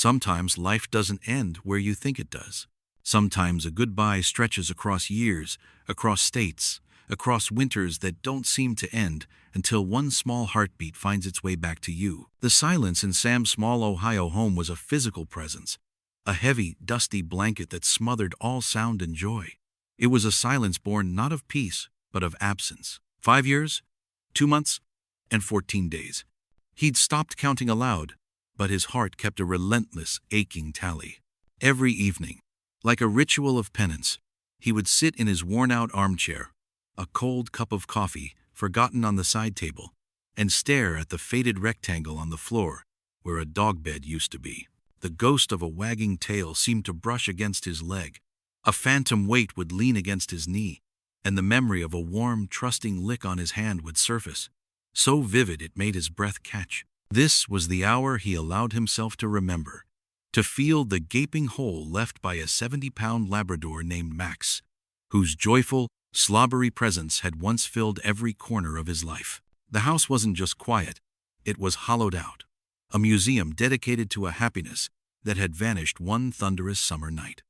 Sometimes life doesn't end where you think it does. Sometimes a goodbye stretches across years, across states, across winters that don't seem to end until one small heartbeat finds its way back to you. The silence in Sam's small Ohio home was a physical presence, a heavy, dusty blanket that smothered all sound and joy. It was a silence born not of peace, but of absence. 5 years, 2 months, and 14 days. He'd stopped counting aloud, but his heart kept a relentless, aching tally. Every evening, like a ritual of penance, he would sit in his worn-out armchair, a cold cup of coffee forgotten on the side table, and stare at the faded rectangle on the floor where a dog bed used to be. The ghost of a wagging tail seemed to brush against his leg. A phantom weight would lean against his knee, and the memory of a warm, trusting lick on his hand would surface, so vivid it made his breath catch. This was the hour he allowed himself to remember, to feel the gaping hole left by a 70-pound Labrador named Max, whose joyful, slobbery presence had once filled every corner of his life. The house wasn't just quiet, it was hollowed out, a museum dedicated to a happiness that had vanished one thunderous summer night.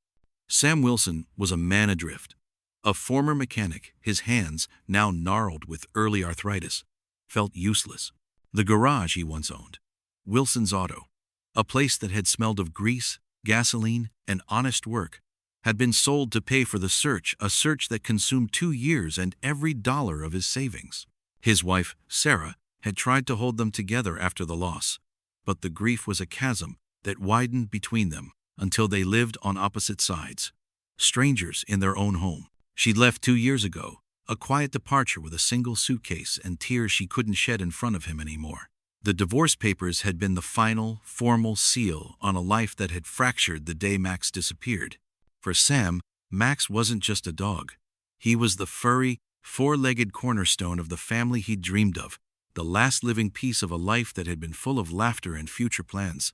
Sam Wilson was a man adrift. A former mechanic, his hands, now gnarled with early arthritis, felt useless. The garage he once owned, Wilson's Auto, a place that had smelled of grease, gasoline, and honest work, had been sold to pay for the search, a search that consumed 2 years and every dollar of his savings. His wife, Sarah, had tried to hold them together after the loss, but the grief was a chasm that widened between them until they lived on opposite sides, strangers in their own home. She'd left 2 years ago, a quiet departure with a single suitcase and tears she couldn't shed in front of him anymore. The divorce papers had been the final, formal seal on a life that had fractured the day Max disappeared. For Sam, Max wasn't just a dog. He was the furry, four-legged cornerstone of the family he'd dreamed of, the last living piece of a life that had been full of laughter and future plans.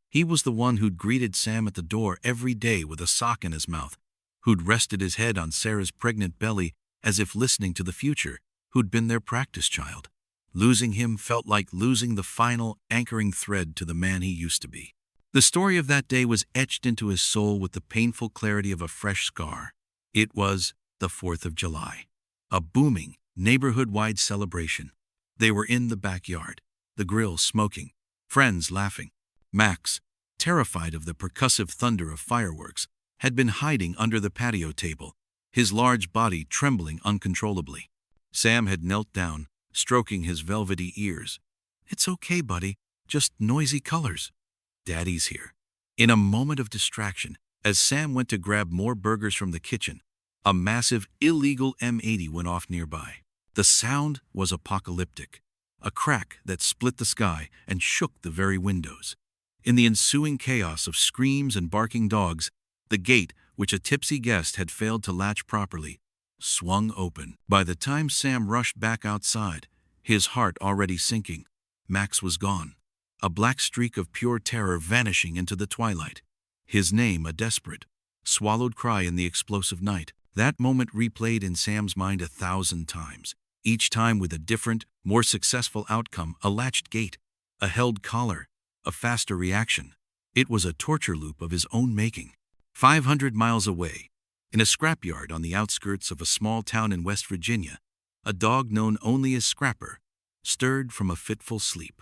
He was the one who'd greeted Sam at the door every day with a sock in his mouth, who'd rested his head on Sarah's pregnant belly as if listening to the future, who'd been their practice child. Losing him felt like losing the final anchoring thread to the man he used to be. The story of that day was etched into his soul with the painful clarity of a fresh scar. It was the 4th of July, a booming, neighborhood-wide celebration. They were in the backyard, the grill smoking, friends laughing. Max, terrified of the percussive thunder of fireworks, had been hiding under the patio table, his large body trembling uncontrollably. Sam had knelt down, stroking his velvety ears. "It's okay, buddy, just noisy colors. Daddy's here." In a moment of distraction, as Sam went to grab more burgers from the kitchen, a massive, illegal M80 went off nearby. The sound was apocalyptic, a crack that split the sky and shook the very windows. In the ensuing chaos of screams and barking dogs, the gate, which a tipsy guest had failed to latch properly, swung open. By the time Sam rushed back outside, his heart already sinking, Max was gone, a black streak of pure terror vanishing into the twilight. His name a desperate, swallowed cry in the explosive night. That moment replayed in Sam's mind 1,000 times, each time with a different, more successful outcome: a latched gate, a held collar, a faster reaction. It was a torture loop of his own making. 500 miles away, in a scrapyard on the outskirts of a small town in West Virginia, a dog known only as Scrapper stirred from a fitful sleep.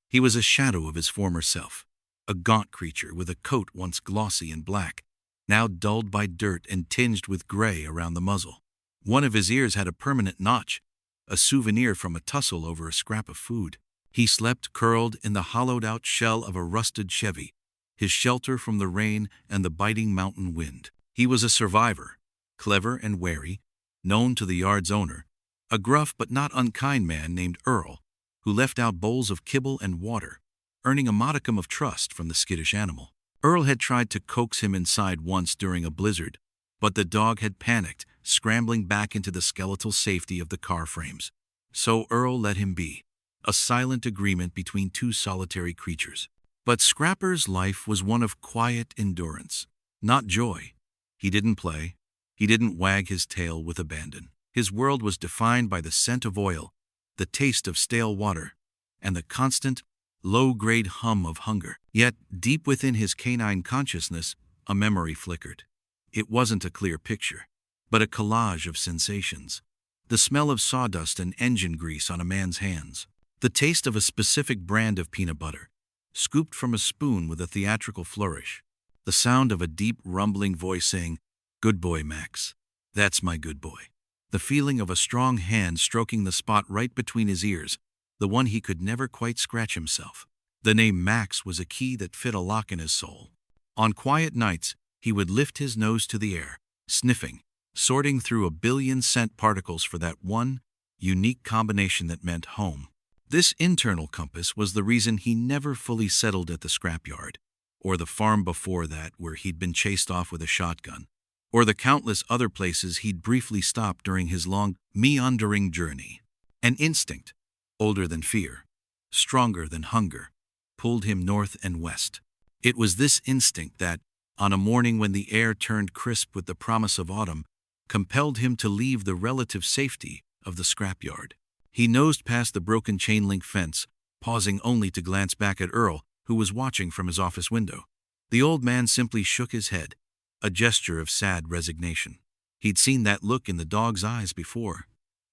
He was a shadow of his former self, a gaunt creature with a coat once glossy and black, now dulled by dirt and tinged with gray around the muzzle. One of his ears had a permanent notch, a souvenir from a tussle over a scrap of food. He slept curled in the hollowed-out shell of a rusted Chevy, his shelter from the rain and the biting mountain wind. He was a survivor, clever and wary, known to the yard's owner, a gruff but not unkind man named Earl, who left out bowls of kibble and water, earning a modicum of trust from the skittish animal. Earl had tried to coax him inside once during a blizzard, but the dog had panicked, scrambling back into the skeletal safety of the car frames. So Earl let him be, a silent agreement between two solitary creatures. But Scrapper's life was one of quiet endurance, not joy. He didn't play. He didn't wag his tail with abandon. His world was defined by the scent of oil, the taste of stale water, and the constant, low-grade hum of hunger. Yet, deep within his canine consciousness, a memory flickered. It wasn't a clear picture, but a collage of sensations. The smell of sawdust and engine grease on a man's hands. The taste of a specific brand of peanut butter, scooped from a spoon with a theatrical flourish. The sound of a deep, rumbling voice saying, "Good boy, Max. That's my good boy." The feeling of a strong hand stroking the spot right between his ears, the one he could never quite scratch himself. The name Max was a key that fit a lock in his soul. On quiet nights, he would lift his nose to the air, sniffing, sorting through a billion scent particles for that one, unique combination that meant home. This internal compass was the reason he never fully settled at the scrapyard, or the farm before that where he'd been chased off with a shotgun, or the countless other places he'd briefly stopped during his long, meandering journey. An instinct, older than fear, stronger than hunger, pulled him north and west. It was this instinct that, on a morning when the air turned crisp with the promise of autumn, compelled him to leave the relative safety of the scrapyard. He nosed past the broken chain-link fence, pausing only to glance back at Earl, who was watching from his office window. The old man simply shook his head, a gesture of sad resignation. He'd seen that look in the dog's eyes before,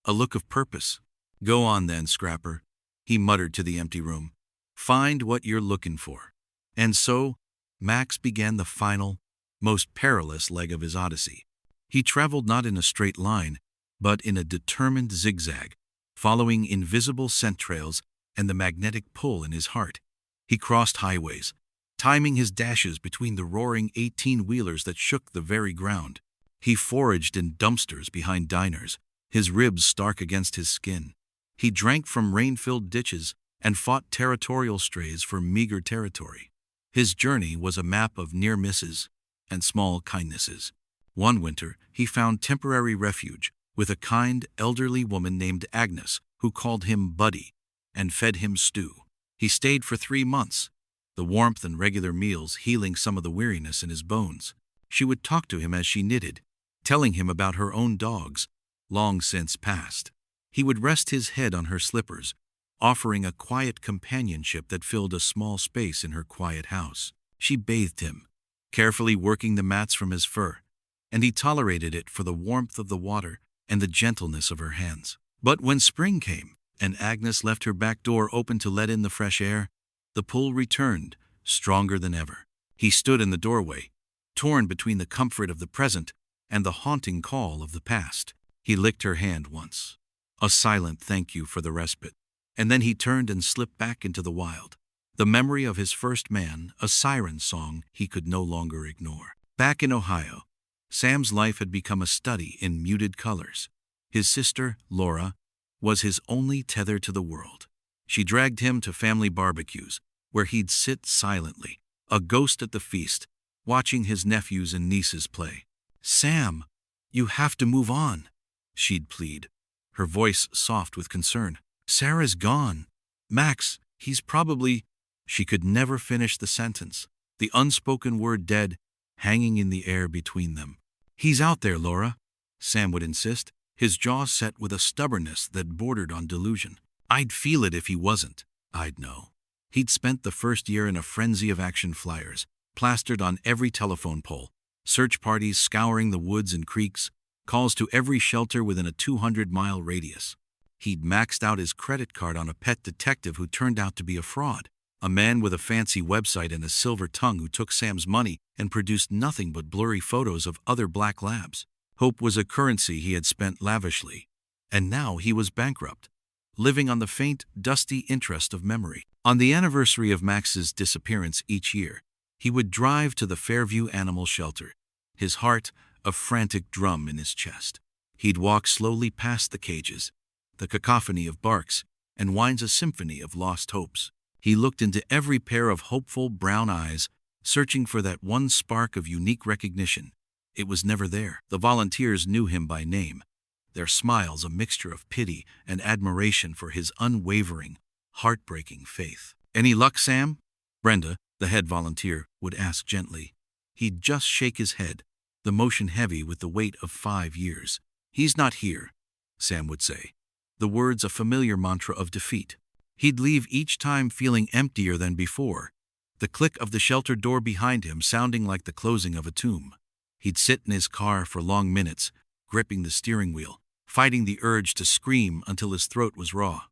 a look of purpose. "Go on then, Scrapper," he muttered to the empty room. "Find what you're looking for." And so, Max began the final, most perilous leg of his odyssey. He traveled not in a straight line, but in a determined zigzag, following invisible scent trails and the magnetic pull in his heart. He crossed highways, timing his dashes between the roaring 18-wheelers that shook the very ground. He foraged in dumpsters behind diners, his ribs stark against his skin. He drank from rain-filled ditches and fought territorial strays for meager territory. His journey was a map of near misses and small kindnesses. One winter, he found temporary refuge with a kind, elderly woman named Agnes, who called him Buddy and fed him stew. He stayed for 3 months, the warmth and regular meals healing some of the weariness in his bones. She would talk to him as she knitted, telling him about her own dogs, long since passed. He would rest his head on her slippers, offering a quiet companionship that filled a small space in her quiet house. She bathed him, carefully working the mats from his fur, and he tolerated it for the warmth of the water and the gentleness of her hands. But when spring came, and Agnes left her back door open to let in the fresh air, the pull returned, stronger than ever. He stood in the doorway, torn between the comfort of the present and the haunting call of the past. He licked her hand once, a silent thank you for the respite, and then he turned and slipped back into the wild. The memory of his first man, a siren song he could no longer ignore. Back in Ohio, Sam's life had become a study in muted colors. His sister, Laura, was his only tether to the world. She dragged him to family barbecues, where he'd sit silently, a ghost at the feast, watching his nephews and nieces play. "Sam, you have to move on," she'd plead, her voice soft with concern. "Sarah's gone. Max, he's probably—" She could never finish the sentence, the unspoken word dead, hanging in the air between them. "He's out there, Laura," Sam would insist, his jaw set with a stubbornness that bordered on delusion. "I'd feel it if he wasn't. I'd know." He'd spent the first year in a frenzy of action flyers, plastered on every telephone pole, search parties scouring the woods and creeks, calls to every shelter within a 200-mile radius. He'd maxed out his credit card on a pet detective who turned out to be a fraud, a man with a fancy website and a silver tongue who took Sam's money and produced nothing but blurry photos of other black labs. Hope was a currency he had spent lavishly, and now he was bankrupt, living on the faint, dusty interest of memory. On the anniversary of Max's disappearance each year, he would drive to the Fairview Animal Shelter, his heart a frantic drum in his chest. He'd walk slowly past the cages, the cacophony of barks and whines a symphony of lost hopes. He looked into every pair of hopeful brown eyes, searching for that one spark of unique recognition. It was never there. The volunteers knew him by name, their smiles a mixture of pity and admiration for his unwavering, heartbreaking faith. "Any luck, Sam?" Brenda, the head volunteer, would ask gently. He'd just shake his head, the motion heavy with the weight of 5 years. "He's not here," Sam would say, the words a familiar mantra of defeat. He'd leave each time feeling emptier than before, the click of the shelter door behind him sounding like the closing of a tomb. He'd sit in his car for long minutes, gripping the steering wheel, fighting the urge to scream until his throat was raw.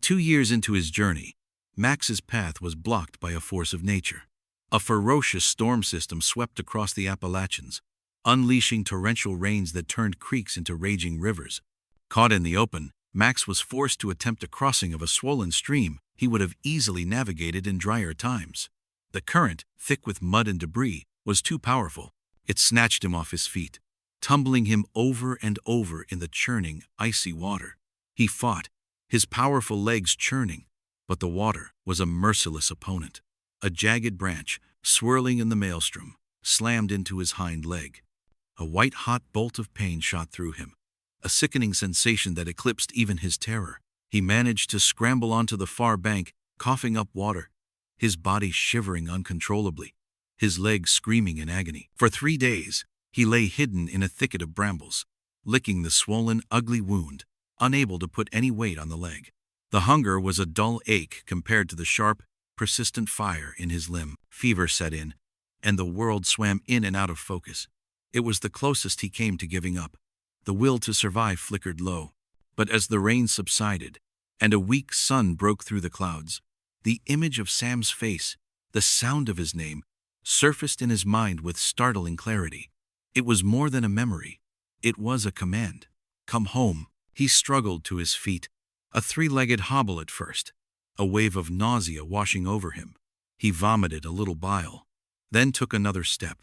2 years into his journey, Max's path was blocked by a force of nature. A ferocious storm system swept across the Appalachians, unleashing torrential rains that turned creeks into raging rivers. Caught in the open, Max was forced to attempt a crossing of a swollen stream he would have easily navigated in drier times. The current, thick with mud and debris, was too powerful. It snatched him off his feet, tumbling him over and over in the churning, icy water. He fought, his powerful legs churning, but the water was a merciless opponent. A jagged branch, swirling in the maelstrom, slammed into his hind leg. A white-hot bolt of pain shot through him, a sickening sensation that eclipsed even his terror. He managed to scramble onto the far bank, coughing up water, his body shivering uncontrollably, his legs screaming in agony. For 3 days, he lay hidden in a thicket of brambles, licking the swollen, ugly wound, unable to put any weight on the leg. The hunger was a dull ache compared to the sharp, persistent fire in his limb. Fever set in, and the world swam in and out of focus. It was the closest he came to giving up. The will to survive flickered low. But as the rain subsided, and a weak sun broke through the clouds, the image of Sam's face, the sound of his name, surfaced in his mind with startling clarity. It was more than a memory. It was a command. Come home. He struggled to his feet, a 3-legged hobble at first, a wave of nausea washing over him. He vomited a little bile, then took another step,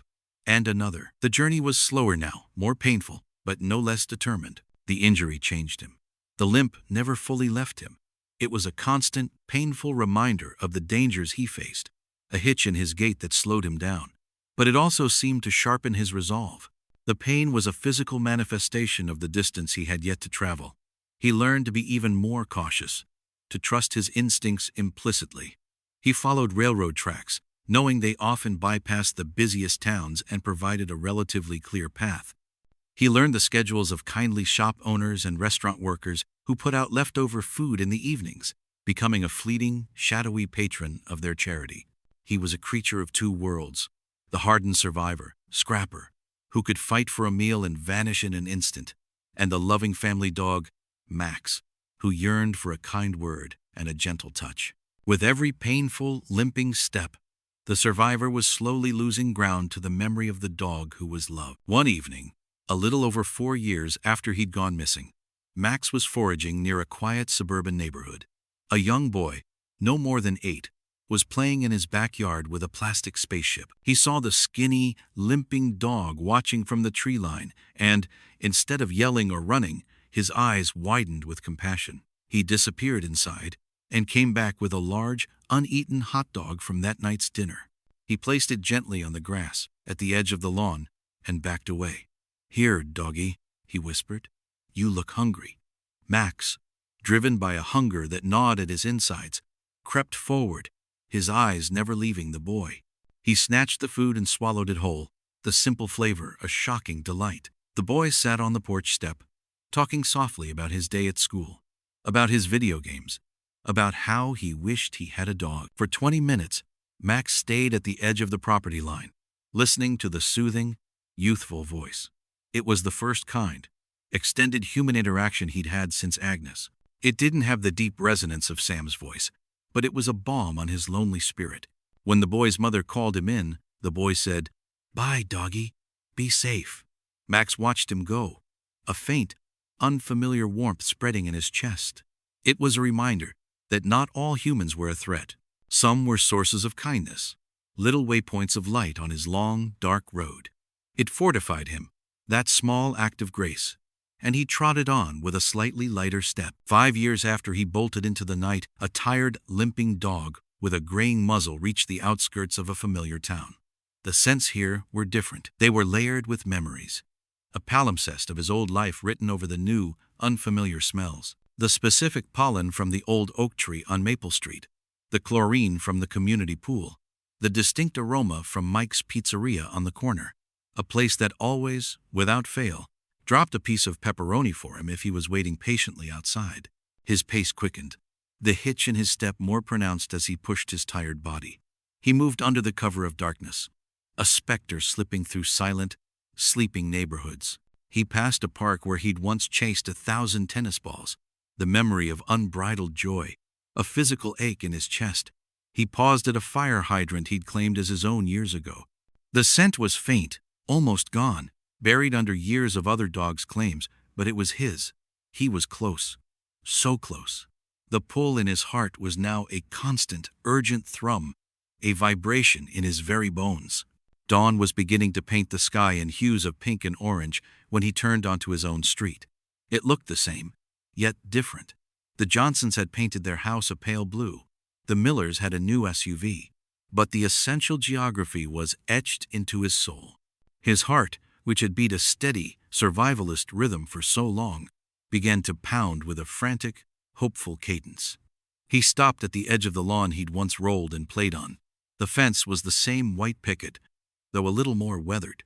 and another. The journey was slower now, more painful, but no less determined. The injury changed him. The limp never fully left him. It was a constant, painful reminder of the dangers he faced, a hitch in his gait that slowed him down. But it also seemed to sharpen his resolve. The pain was a physical manifestation of the distance he had yet to travel. He learned to be even more cautious, to trust his instincts implicitly. He followed railroad tracks, knowing they often bypassed the busiest towns and provided a relatively clear path. He learned the schedules of kindly shop owners and restaurant workers who put out leftover food in the evenings, becoming a fleeting, shadowy patron of their charity. He was a creature of 2 worlds, the hardened survivor, scrapper, who could fight for a meal and vanish in an instant, and the loving family dog, Max, who yearned for a kind word and a gentle touch. With every painful, limping step, the survivor was slowly losing ground to the memory of the dog who was loved. One evening, a little over 4 years after he'd gone missing, Max was foraging near a quiet suburban neighborhood. A young boy, no more than 8, was playing in his backyard with a plastic spaceship. He saw the skinny, limping dog watching from the tree line, and, instead of yelling or running, his eyes widened with compassion. He disappeared inside and came back with a large, uneaten hot dog from that night's dinner. He placed it gently on the grass at the edge of the lawn and backed away. "Here, doggy," he whispered. "You look hungry." Max, driven by a hunger that gnawed at his insides, crept forward, his eyes never leaving the boy. He snatched the food and swallowed it whole, the simple flavor a shocking delight. The boy sat on the porch step, talking softly about his day at school, about his video games, about how he wished he had a dog. For 20 minutes, Max stayed at the edge of the property line, listening to the soothing, youthful voice. It was the first kind, extended human interaction he'd had since Agnes. It didn't have the deep resonance of Sam's voice, but it was a balm on his lonely spirit. When the boy's mother called him in, the boy said, "Bye, doggy. Be safe." Max watched him go, a faint, unfamiliar warmth spreading in his chest. It was a reminder that not all humans were a threat. Some were sources of kindness, little waypoints of light on his long, dark road. It fortified him, that small act of grace, and he trotted on with a slightly lighter step. 5 years after he bolted into the night, a tired, limping dog with a graying muzzle reached the outskirts of a familiar town. The scents here were different. They were layered with memories, a palimpsest of his old life written over the new, unfamiliar smells. The specific pollen from the old oak tree on Maple Street, the chlorine from the community pool, the distinct aroma from Mike's Pizzeria on the corner, a place that always, without fail, dropped a piece of pepperoni for him if he was waiting patiently outside. His pace quickened, the hitch in his step more pronounced as he pushed his tired body. He moved under the cover of darkness, a specter slipping through silent, sleeping neighborhoods. He passed a park where he'd once chased 1,000 tennis balls, the memory of unbridled joy, a physical ache in his chest. He paused at a fire hydrant he'd claimed as his own years ago. The scent was faint, almost gone, buried under years of other dogs' claims, but it was his. He was close, so close. The pull in his heart was now a constant, urgent thrum, a vibration in his very bones. Dawn was beginning to paint the sky in hues of pink and orange when he turned onto his own street. It looked the same, yet different. The Johnsons had painted their house a pale blue. The Millers had a new SUV. But the essential geography was etched into his soul. His heart, which had beat a steady, survivalist rhythm for so long, began to pound with a frantic, hopeful cadence. He stopped at the edge of the lawn he'd once rolled and played on. The fence was the same white picket, though a little more weathered.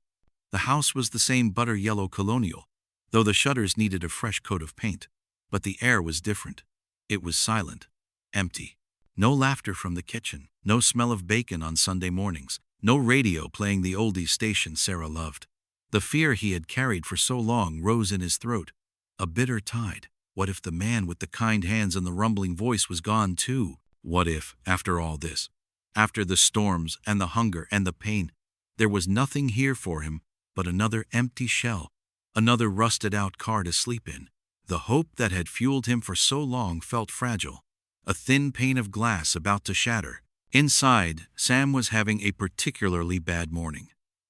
The house was the same butter-yellow colonial, though the shutters needed a fresh coat of paint. But the air was different. It was silent, empty. No laughter from the kitchen, no smell of bacon on Sunday mornings, no radio playing the oldies station Sarah loved. The fear he had carried for so long rose in his throat, a bitter tide. What if the man with the kind hands and the rumbling voice was gone too? What if, after all this, after the storms and the hunger and the pain, there was nothing here for him but another empty shell, another rusted-out car to sleep in? The hope that had fueled him for so long felt fragile, a thin pane of glass about to shatter. Inside, Sam was having a particularly bad morning.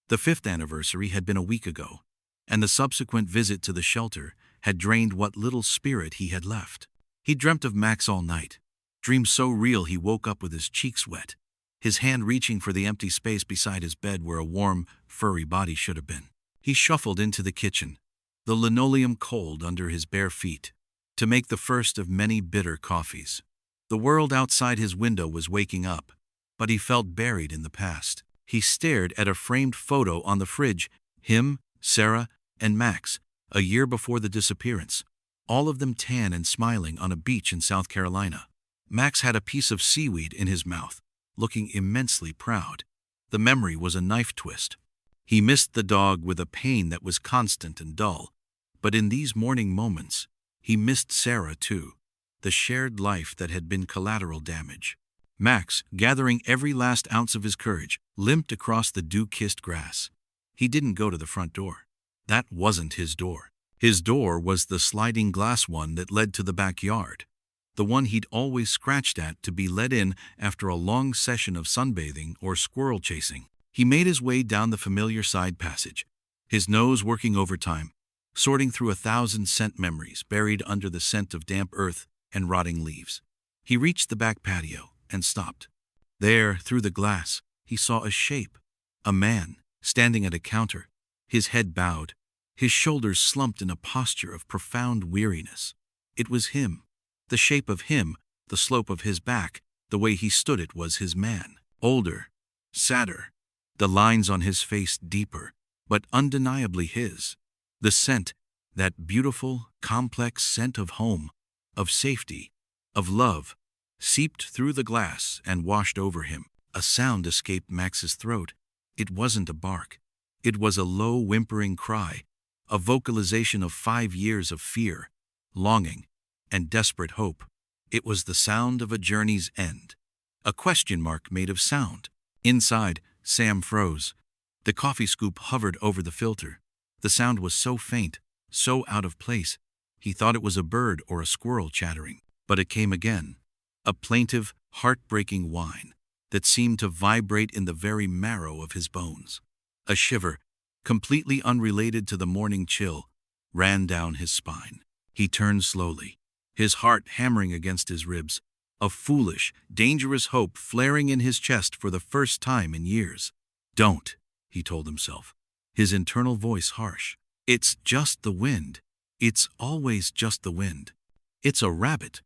The 5th anniversary had been a week ago, and the subsequent visit to the shelter had drained what little spirit he had left. He dreamt of Max all night, dreams so real he woke up with his cheeks wet, his hand reaching for the empty space beside his bed where a warm, furry body should have been. He shuffled into the kitchen, the linoleum cold under his bare feet, to make the first of many bitter coffees. The world outside his window was waking up, but he felt buried in the past. He stared at a framed photo on the fridge, him, Sarah, and Max, a year before the disappearance, all of them tan and smiling on a beach in South Carolina. Max had a piece of seaweed in his mouth, looking immensely proud. The memory was a knife twist. He missed the dog with a pain that was constant and dull, but in these morning moments, he missed Sarah too, the shared life that had been collateral damage. Max, gathering every last ounce of his courage, limped across the dew-kissed grass. He didn't go to the front door. That wasn't his door. His door was the sliding glass one that led to the backyard, the one he'd always scratched at to be let in after a long session of sunbathing or squirrel chasing. He made his way down the familiar side passage, his nose working overtime, sorting through 1,000 scent memories buried under the scent of damp earth and rotting leaves. He reached the back patio and stopped. There, through the glass, he saw a shape, a man, standing at a counter, his head bowed, his shoulders slumped in a posture of profound weariness. It was him. The shape of him, the slope of his back, the way he stood it was his man. Older, sadder, the lines on his face deeper, but undeniably his. The scent, that beautiful, complex scent of home, of safety, of love, seeped through the glass and washed over him. A sound escaped Max's throat. It wasn't a bark. It was a low, whimpering cry, a vocalization of 5 years of fear, longing, and desperate hope. It was the sound of a journey's end, a question mark made of sound. Inside, Sam froze. The coffee scoop hovered over the filter. The sound was so faint, so out of place, he thought it was a bird or a squirrel chattering. But it came again, a plaintive, heartbreaking whine that seemed to vibrate in the very marrow of his bones. A shiver, completely unrelated to the morning chill, ran down his spine. He turned slowly, his heart hammering against his ribs, a foolish, dangerous hope flaring in his chest for the first time in years. "Don't," he told himself, his internal voice harsh. "It's just the wind. It's always just the wind. It's a rabbit.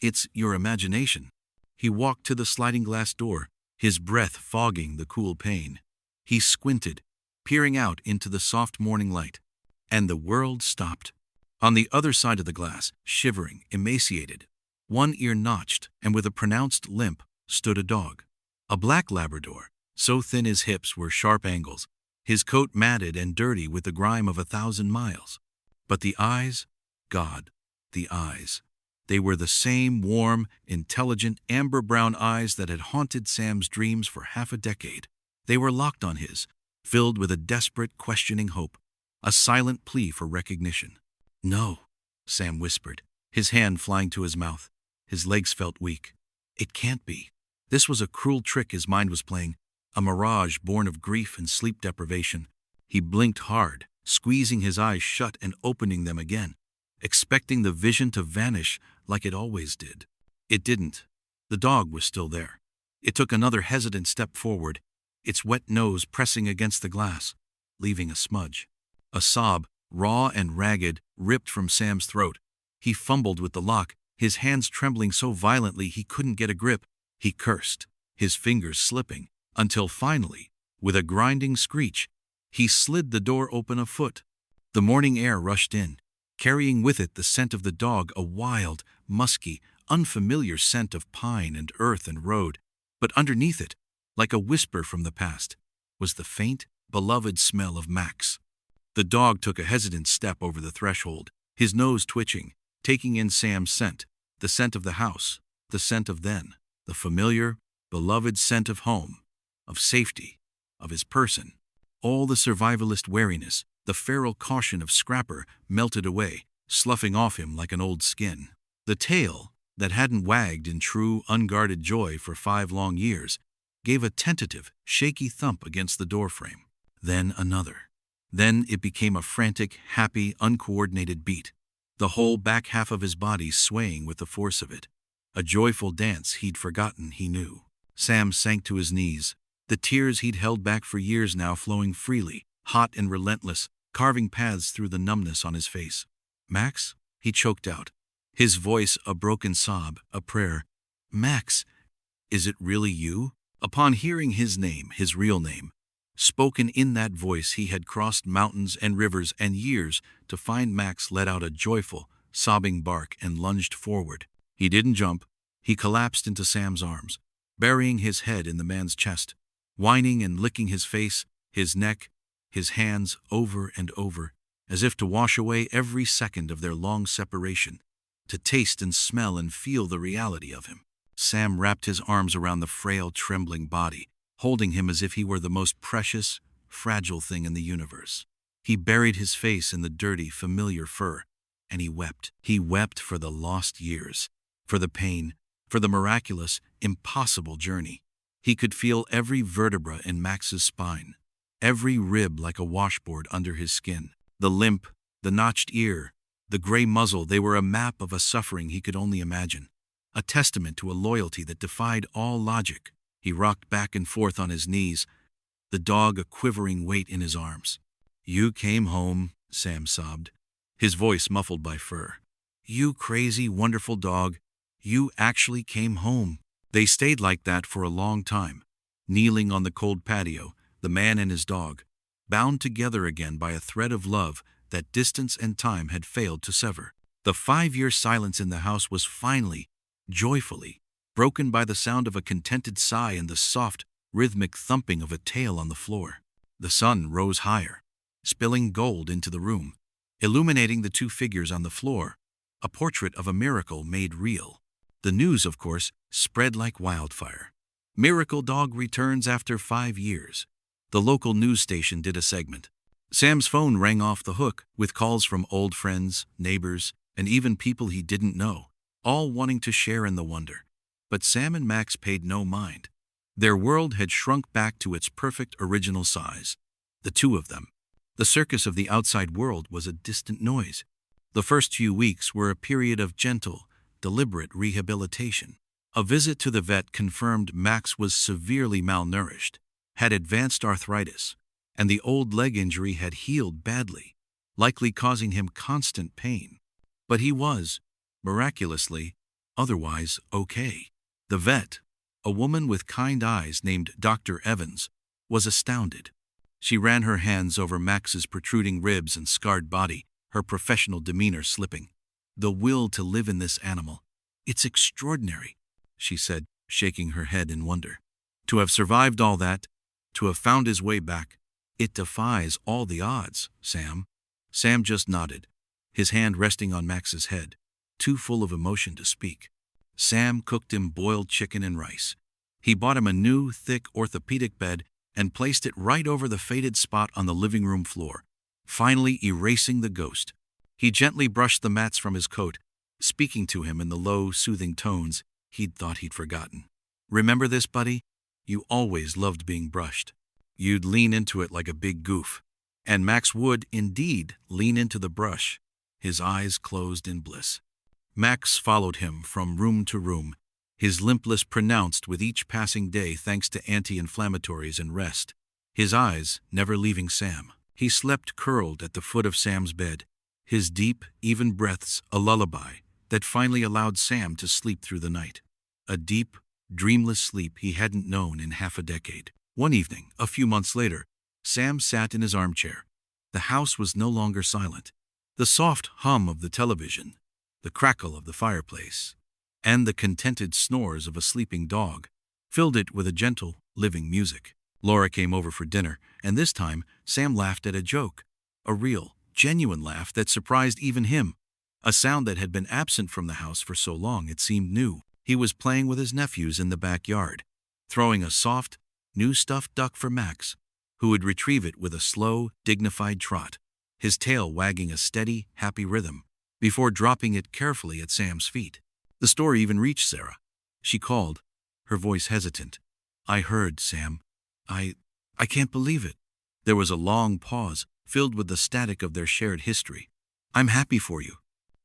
It's your imagination." He walked to the sliding glass door, his breath fogging the cool pane. He squinted, peering out into the soft morning light, and the world stopped. On the other side of the glass, shivering, emaciated, one ear notched and with a pronounced limp, stood a dog. A black Labrador, so thin his hips were sharp angles, his coat matted and dirty with the grime of 1,000 miles. But the eyes, God, the eyes. They were the same warm, intelligent, amber-brown eyes that had haunted Sam's dreams for half a decade. They were locked on his, filled with a desperate, questioning hope, a silent plea for recognition. "No," Sam whispered, his hand flying to his mouth. His legs felt weak. It can't be. This was a cruel trick his mind was playing, a mirage born of grief and sleep deprivation. He blinked hard, squeezing his eyes shut and opening them again, expecting the vision to vanish like it always did. It didn't. The dog was still there. It took another hesitant step forward, its wet nose pressing against the glass, leaving a smudge. A sob, raw and ragged, ripped from Sam's throat. He fumbled with the lock, his hands trembling so violently he couldn't get a grip. He cursed, his fingers slipping, until finally, with a grinding screech, he slid the door open a foot. The morning air rushed in, carrying with it the scent of the dog, a wild, musky, unfamiliar scent of pine and earth and road. But underneath it, like a whisper from the past, was the faint, beloved smell of Max. The dog took a hesitant step over the threshold, his nose twitching, taking in Sam's scent, the scent of the house, the scent of then, the familiar, beloved scent of home, of safety, of his person. All the survivalist wariness, the feral caution of Scrapper melted away, sloughing off him like an old skin. The tail, that hadn't wagged in true, unguarded joy for 5 long years, gave a tentative, shaky thump against the doorframe. Then another. Then it became a frantic, happy, uncoordinated beat, the whole back half of his body swaying with the force of it. A joyful dance he'd forgotten he knew. Sam sank to his knees, the tears he'd held back for years now flowing freely, hot and relentless, carving paths through the numbness on his face. "Max?" he choked out, his voice a broken sob, a prayer. "Max, is it really you?" Upon hearing his name, his real name, spoken in that voice, he had crossed mountains and rivers and years to find Max let out a joyful, sobbing bark and lunged forward. He didn't jump. He collapsed into Sam's arms, burying his head in the man's chest, whining and licking his face, his neck, his hands over and over, as if to wash away every second of their long separation, to taste and smell and feel the reality of him. Sam wrapped his arms around the frail, trembling body, holding him as if he were the most precious, fragile thing in the universe. He buried his face in the dirty, familiar fur, and he wept. He wept for the lost years, for the pain, for the miraculous, impossible journey. He could feel every vertebra in Max's spine, every rib like a washboard under his skin. The limp, the notched ear, the gray muzzle, they were a map of a suffering he could only imagine, a testament to a loyalty that defied all logic. He rocked back and forth on his knees, the dog a quivering weight in his arms. "You came home," Sam sobbed, his voice muffled by fur. "You crazy, wonderful dog, you actually came home." They stayed like that for a long time, kneeling on the cold patio, the man and his dog, bound together again by a thread of love that distance and time had failed to sever. The 5-year silence in the house was finally, joyfully, broken by the sound of a contented sigh and the soft, rhythmic thumping of a tail on the floor. The sun rose higher, spilling gold into the room, illuminating the 2 figures on the floor, a portrait of a miracle made real. The news, of course, spread like wildfire. "Miracle dog returns after 5 years." The local news station did a segment. Sam's phone rang off the hook with calls from old friends, neighbors, and even people he didn't know, all wanting to share in the wonder. But Sam and Max paid no mind. Their world had shrunk back to its perfect original size. The 2 of them. The circus of the outside world was a distant noise. The first few weeks were a period of gentle, deliberate rehabilitation. A visit to the vet confirmed Max was severely malnourished, had advanced arthritis, and the old leg injury had healed badly, likely causing him constant pain. But he was, miraculously, otherwise okay. The vet, a woman with kind eyes named Dr. Evans, was astounded. She ran her hands over Max's protruding ribs and scarred body, her professional demeanor slipping. "The will to live in this animal. It's extraordinary," she said, shaking her head in wonder. To have survived all that, to have found his way back, it defies all the odds, Sam. Sam just nodded, his hand resting on Max's head, too full of emotion to speak. Sam cooked him boiled chicken and rice. He bought him a new, thick orthopedic bed and placed it right over the faded spot on the living room floor, finally erasing the ghost. He gently brushed the mats from his coat, speaking to him in the low, soothing tones he'd thought he'd forgotten. "Remember this, buddy? You always loved being brushed." You'd lean into it like a big goof. And Max would, indeed, lean into the brush, his eyes closed in bliss. Max followed him from room to room, his limpless pronounced with each passing day thanks to anti-inflammatories and rest, his eyes never leaving Sam. He slept curled at the foot of Sam's bed, his deep, even breaths a lullaby that finally allowed Sam to sleep through the night. A deep, dreamless sleep he hadn't known in half a decade. One evening, a few months later, Sam sat in his armchair. The house was no longer silent. The soft hum of the television, the crackle of the fireplace, and the contented snores of a sleeping dog filled it with a gentle, living music. Laura came over for dinner, and this time Sam laughed at a joke, a real, genuine laugh that surprised even him, a sound that had been absent from the house for so long it seemed new. He was playing with his nephews in the backyard, throwing a soft, new stuffed duck for Max, who would retrieve it with a slow, dignified trot, his tail wagging a steady, happy rhythm, before dropping it carefully at Sam's feet. The story even reached Sarah. She called, her voice hesitant. "I heard, Sam. I can't believe it." There was a long pause, filled with the static of their shared history. "I'm happy for you.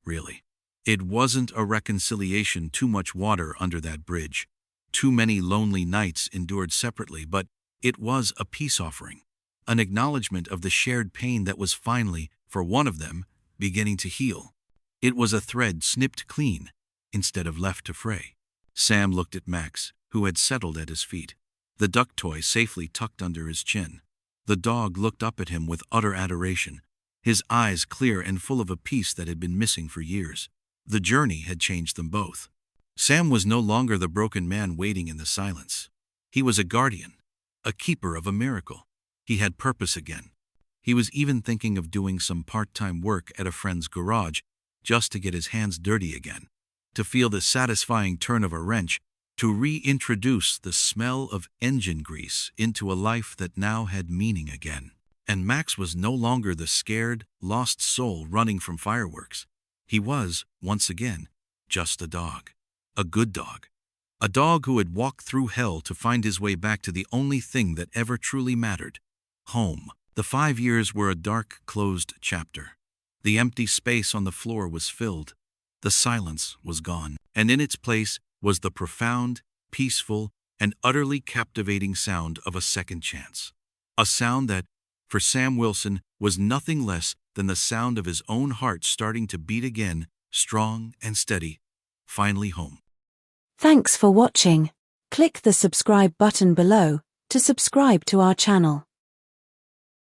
Really." It wasn't a reconciliation, too much water under that bridge, too many lonely nights endured separately, but it was a peace offering, an acknowledgement of the shared pain that was finally, for one of them, beginning to heal. It was a thread snipped clean, instead of left to fray. Sam looked at Max, who had settled at his feet, the duck toy safely tucked under his chin. The dog looked up at him with utter adoration, his eyes clear and full of a peace that had been missing for years. The journey had changed them both. Sam was no longer the broken man waiting in the silence. He was a guardian, a keeper of a miracle. He had purpose again. He was even thinking of doing some part-time work at a friend's garage just to get his hands dirty again, to feel the satisfying turn of a wrench, to reintroduce the smell of engine grease into a life that now had meaning again. And Max was no longer the scared, lost soul running from fireworks. He was, once again, just a dog. A good dog. A dog who had walked through hell to find his way back to the only thing that ever truly mattered: home. The 5 years were a dark, closed chapter. The empty space on the floor was filled. The silence was gone. And in its place was the profound, peaceful, and utterly captivating sound of a second chance. A sound that, for Sam Wilson, was nothing less than the sound of his own heart starting to beat again, strong and steady, finally home. Thanks for watching. Click the subscribe button below to subscribe to our channel.